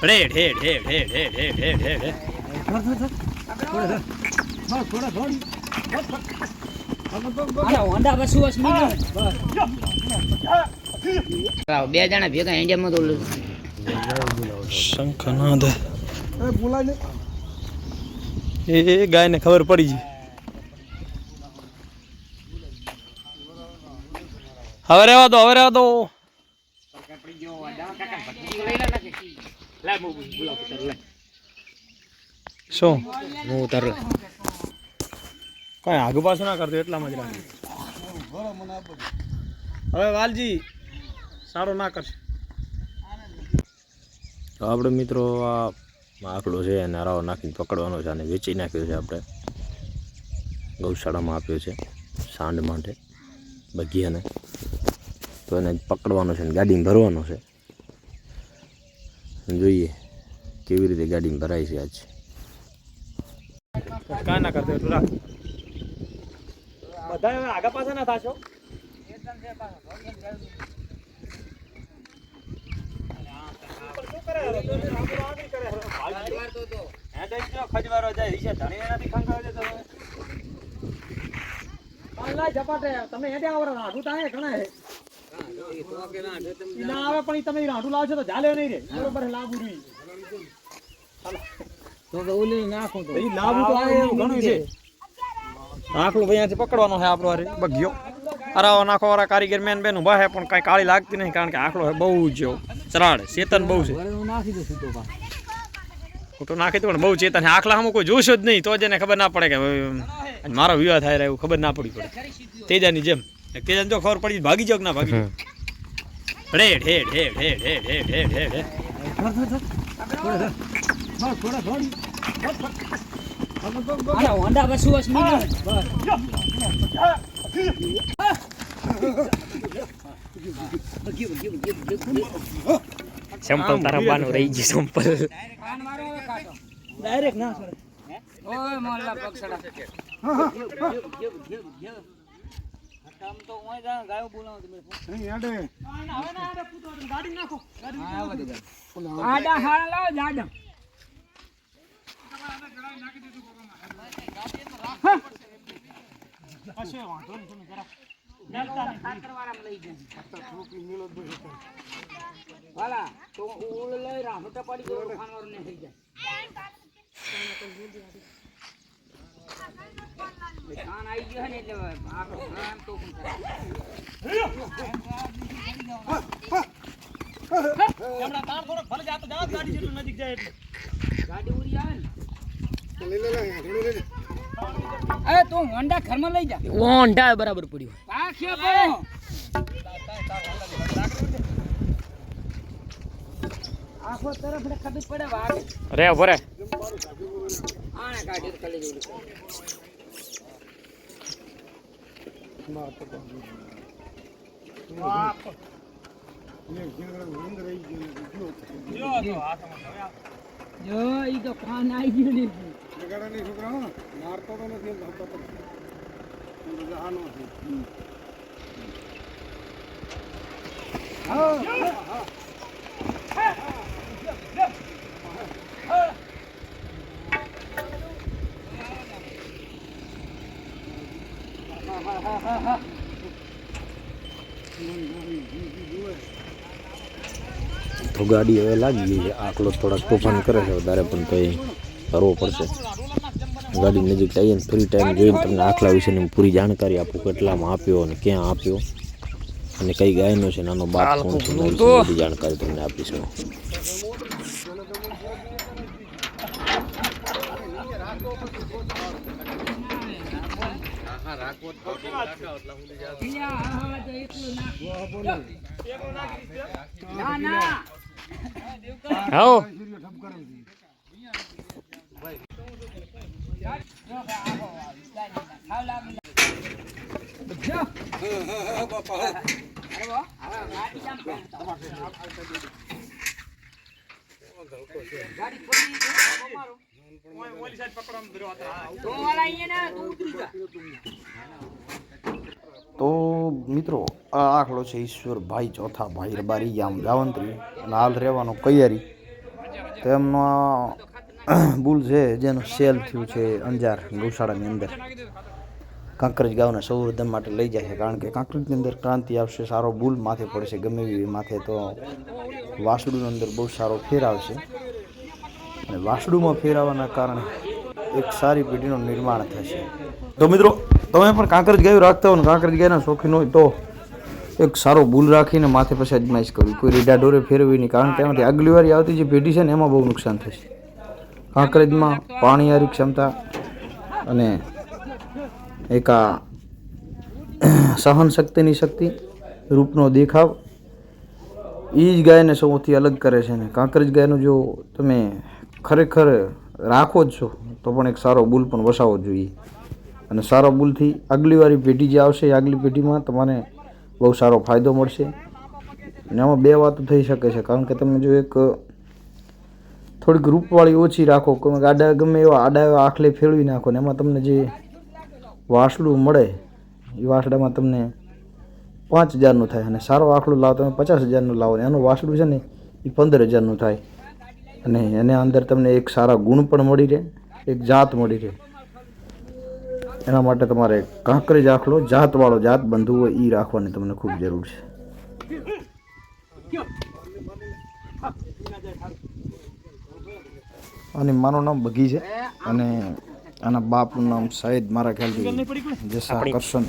હેડ હેડ હેડ હેડ હેડ હેડ હેડ હેડ હેડ બે જણા ભેગા એન્ડિયામાં તો શંખનાદ એ ગાયને ખબર પડી ગઈ. હવે રહેવા દો, હવે રહેવા દો. શું હું ઉતર કઈ આગુ પાછું ના કરતો એટલામાં જ રાખે. હવે વાલજી સારું ના કરશે. આપણે મિત્રો આ આંકડો છે અને રાવ નાખીને પકડવાનો છે અને વેચી નાખ્યો છે. આપણે ગૌશાળામાં આપ્યો છે સાંડ માટે બગીયાને, તો એને પકડવાનો છે ને ગાડીમાં ભરવાનો છે. જોઈએ કેવી રીતે ગાડીમાં ભરાય છે આજ. કાંઈ ના કરતો એટલું રાખ. બધા હવે આગા પાછા ના થાશો. ખજવારો જાય રીસે ધણી એનાથી ખંગાવે છે. તમે હેડે આવો રાઢું તાણે ઘણા હે ના આવે પણ તમે રાઢું લાવશો તો ચાલે નહીં રે. બરોબર લાવવું જોઈએ તો ઓલી નાખો તો ઈ લાવવું તો આવે એવું ઘણું છે. આખલું અહીંયાથી પકડવાનો છે આપણો હારે બગ્યો. અરાવો નાખો વાળા કારીગર મેન બેન ઉભા છે પણ કઈ કાળી લાગતી નહીં, કારણ કે આખલો બહુ જ ચરાડ ચેતન બહુ છે. ફોટો નાખી દો પણ બહુ ચેતન છે. આખલા આમ કોઈ જોશો જ નહીં તો જ એને ખબર ના પડે કે મારો વિવાહ થાય રહ્યો, ખબર ના પડી પડે. તેજાની જેમ તેજાને જો ખબર પડી ભાગી જાવ કે ના ભાગી. હેડ હેડ હેડ હેડ હેડ હેડ હેડ હેડ હેડ સિમ્પલ તરફવાનું રહી ગયું. સિમ્પલ ડાયરેક્ટ ના ઓય મોલ્લા પક્ષડા કામ તો ઓય જા ગાયો બોલાવો તમે નહીં આડે હવે ના આડે પૂતો ગાડી નાખો ગાડી આડા હાળ લાવ જાડા નાખી દીધું કોરોના હશે વાંધો નહીં તમે જરા ખાતરવાળામાં લઈ જાય છોકરી મેલો જ વાલા તો ઓળ લઈ રાહો તો પડી ગયો ખાનવાર ને થઈ જાય ખાન આવી ગયો ને એટલે આપણો આમ તો એમડા તાર થોડો ભલે જાતો જાવ ગાડી જેટલું નજીક જાય એટલે ગાડી ઉડી આવે ને લે લે અરે તું હોન્ડા ઘરમાં લઈ જા. હોન્ડા બરાબર પડ્યું પાછે પડો આખો તરફ ને ખબર પડે વાગે રે ભરે આને ગાડી કલે જોડી માર તો વાપ જો ઈ તો ખાન આવી ગયો ને જગાડા ની છોકરા મારતો તો નથી ધમતો તો જહાનો છે. હા તો ગાડી હવે લાગી ગઈ છે. આખલો થોડાક તોફાન કરે છે વધારે, પણ કંઈ કરવો પડશે. ગાડી નજીક આવીએ ને ફ્રી ટાઈમ જોઈને તમને આખલા વિશેની પૂરી જાણકારી આપું, કેટલામાં આપ્યો અને ક્યાં આપ્યો અને કઈ ગાયનો છે, નાનો બાપ કોણ છે, બધી જાણકારી તમને આપીશું. આવો તો મિત્રો આ આખલો છે ઈશ્વરભાઈ ચોથા ભાઈ રબારી ગામ જાવંત્રી અને હાલ રહેવાનો કૈયારી. તો એમનો બુલ છે જેનું સેલ થયું છે અંજાર ગૌશાળાની અંદર કાંકરેજ ગામના સંવર્ધન માટે લઈ જાય છે, કારણ કે કાંકરેજની અંદર ક્રાંતિ આવશે, સારો બુલ માથે પડશે, ગમે એવી માથે તો વાસડુની અંદર બહુ સારો ફેર આવશે અને વાસડુમાં ફેર આવવાના કારણે એક સારી પેઢીનું નિર્માણ થશે. તો મિત્રો તમે પણ કાંકરેજ ગાયું રાખતા હો ને કાંકરેજ ગાયના શોખીન હોય તો એક સારો બુલ રાખીને માથે પછી અજમાઈશ કરવી, કોઈ રીડા ડોરે ફેરવી નહીં, કારણ કે એમાંથી આગલી વારી આવતી જે પેઢી છે ને એમાં બહુ નુકસાન થશે. કાંકરેજમાં પાણીયારી ક્ષમતા અને એક આ સહન શક્તિની શક્તિ, રૂપનો દેખાવ એ જ ગાયને સૌથી અલગ કરે છે. ને કાંકરેજ ગાયનું જો તમે ખરેખર રાખો જ છો તો પણ એક સારો બુલ પણ વસાવવો જોઈએ, અને સારા બુલથી આગલી વારી પેઢી જે આવશે એ આગલી પેઢીમાં તમારે બહુ સારો ફાયદો મળશે. અને આમાં બે વાતો થઈ શકે છે, કારણ કે તમે જો એક થોડીક રૂપવાળી ઓછી રાખો, આડા ગમે એવા આડા એવા આખલે ફેરવી નાખો ને એમાં તમને જે વાસડું મળે એ વાસડામાં તમને 5,000નું થાય, અને સારો આખલું લાવો તમે 50,000નું લાવો ને એનું વાસડું છે ને એ 15,000નું થાય, અને એના અંદર તમને એક સારા ગુણ પણ મળી રહે, એક જાત મળી રહે. એના માટે તમારે કાંકરેજ આખલો જાતવાળો, જાત બંધુ હોય એ રાખવાની તમને ખૂબ જરૂર છે. અને મારું નામ બગી છે અને આના બાપનું નામ સાહેબ મારા ખ્યાલથી જસા કરશન,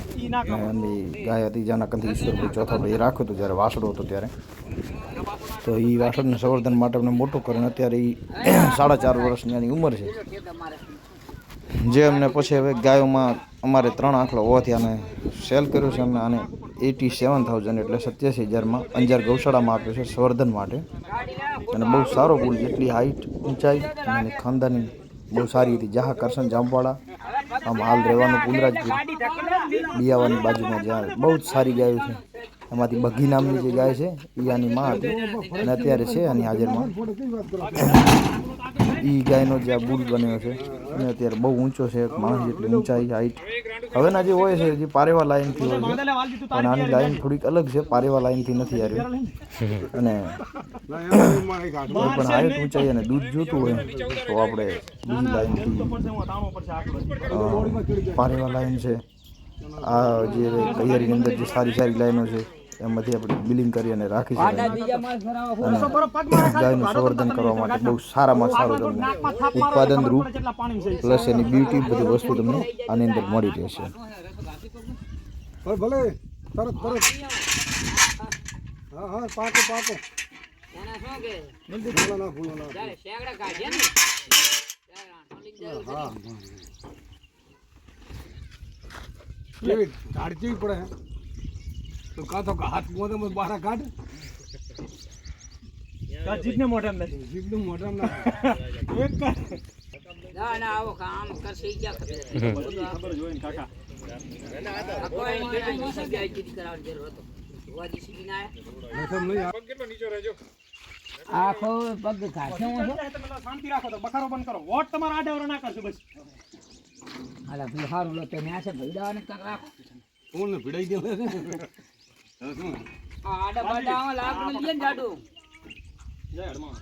અને ગાય હતી જેના કંથી ઈશ્વરભાઈ ચોથા ભાઈ રાખ્યો હતો જ્યારે વાસડો હતો ત્યારે. તો એ વાસડને સંવર્ધન માટે અમને મોટું કરીને અત્યારે એ 4.5 વર્ષની એની ઉંમર છે, જે અમને પછી હવે ગાયોમાં અમારે 3 આંખલા હોવાથી આને સેલ કર્યો છે અમને, આને 87,000 એટલે 87,000માં અંજાર ગૌશાળામાં આપ્યો છે સંવર્ધન માટે. અને બહુ સારો બુલ, જેટલી હાઈટ ઊંચાઈ અને ખાનદાની બહુ સારી હતી. જહા કરશન જામવાળા, આમ હાલ રહેવાનું પુંદરાજપુર બિયાવાની બાજુમાં, જ્યાં બહુ જ સારી ગાયો છે. એમાંથી બગી નામની જે ગાય છે એ આની માં હતી અને અત્યારે છે આની હાજરમાં. એ ગાયનો જે આ બુલ બન્યો છે અને અત્યારે બહુ ઊંચો છે, માણસ જેટલી ઊંચાઈ હાઈટ. હવેના જે હોય છે જે પારેવા લાઈનથી હોય છે, પણ આની લાઈન થોડીક અલગ છે, પારેવા લાઈનથી નથી આવ્યું. અને કોઈ પણ હાઈટ ઊંચાઈ અને દૂધ જોતું હોય તો આપણે બીજી લાઈનથી પારેવા લાઈન છે, આ જે તૈયારીની અંદર જે સારી સારી લાઈનો છે એમાંથી આપણે બિલિંગ કરી અને રાખી શકાય. અને ગાયનું સંવર્ધન કરવા માટે બહુ સારામાં સારું તમને ઉત્પાદન રૂપ પ્લસ એની બ્યુટી બધી વસ્તુ તમને આની અંદર મળી રહેશે. ભલે તરત તરત હા હા પાકો પાકો ભૂલા ના હા કેવી કાઢવી પડે તો કાં તો હાથ મોઢે બહાર કાઢ જીભને મોઢામાં નથી, જીભનું મોઢામાં એક ના ના આવો કામ કરશે ઈ ક્યાં ખબર જોઈને કાકા કોઈ જગ્યાએ જીત કરાવવાની જરૂર હતો. વાજી સીધી ના આયા કેટલો નીચો રહેજો, આખો પગ કાઢ્યો છો. તમે શાંતિ રાખો તો બખારો બંધ કરો, વોટ તમારા આડાવરો ના કરજો બસ. હાલા ભઈ હારું લો તે ન્યા છે ભઈડાને કર રાખો, કોણ ને ભીડાઈ દે આ આડા બાડા આવા લાગ ને લે જાડુ જય હરમા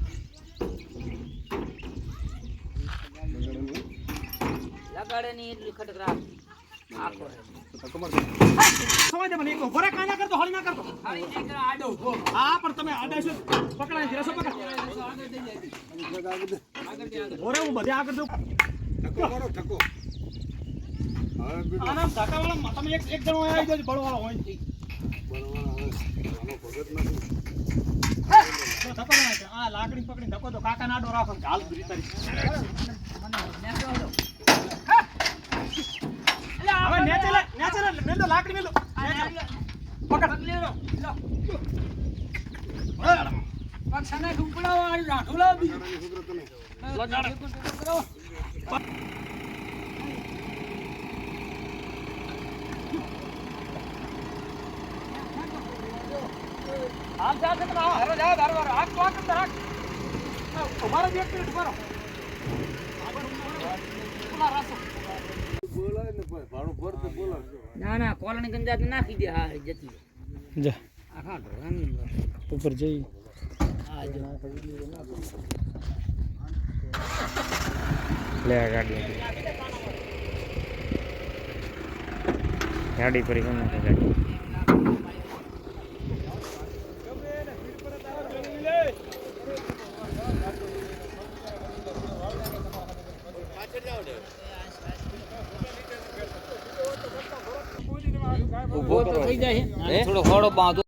લગાડે ની એટલી ખટક રાખ આખો સમજ મને એક ભરે કાના કરતો હળી ના કરતો હળી નહીં કર આડો હા પણ તમે આડા છો પકડાય જરા સો પકડ ઓરે હું બધે આગળ જો ઠકો કરો ઠકો આના ધાકાવાળા તમે એક જણો આવી જજો બળવાળો હોય ભગત નથી ધક્કો ના આ લાકડી પકડી ધક્કો તો કાકા નાડો રાખો હાલ દૂરી તારી હવે નેચરલ મેલ દો લાકડી મેલ દો પકડ લેરો લો પક્ષને ઉપડાવો આ રાઠો લાવી લગાડ કરો આમ જા કે ના હરો જા દારો આગ તો આગ રાખ તમારો એક મિનિટ ઉભા રહો આગળ રાસો બોલાય ને ભાડું ભરતે બોલા ના ના કોલણી ગંજાત નાખી દે હા જતી જા આખા ઢોરાની ઉપર જઈ આ જો લે આ ગાડી ગાડી પર કોણ નાખે ગાડી ઉભો તો થઈ જાય થોડો ખોડો બાંધો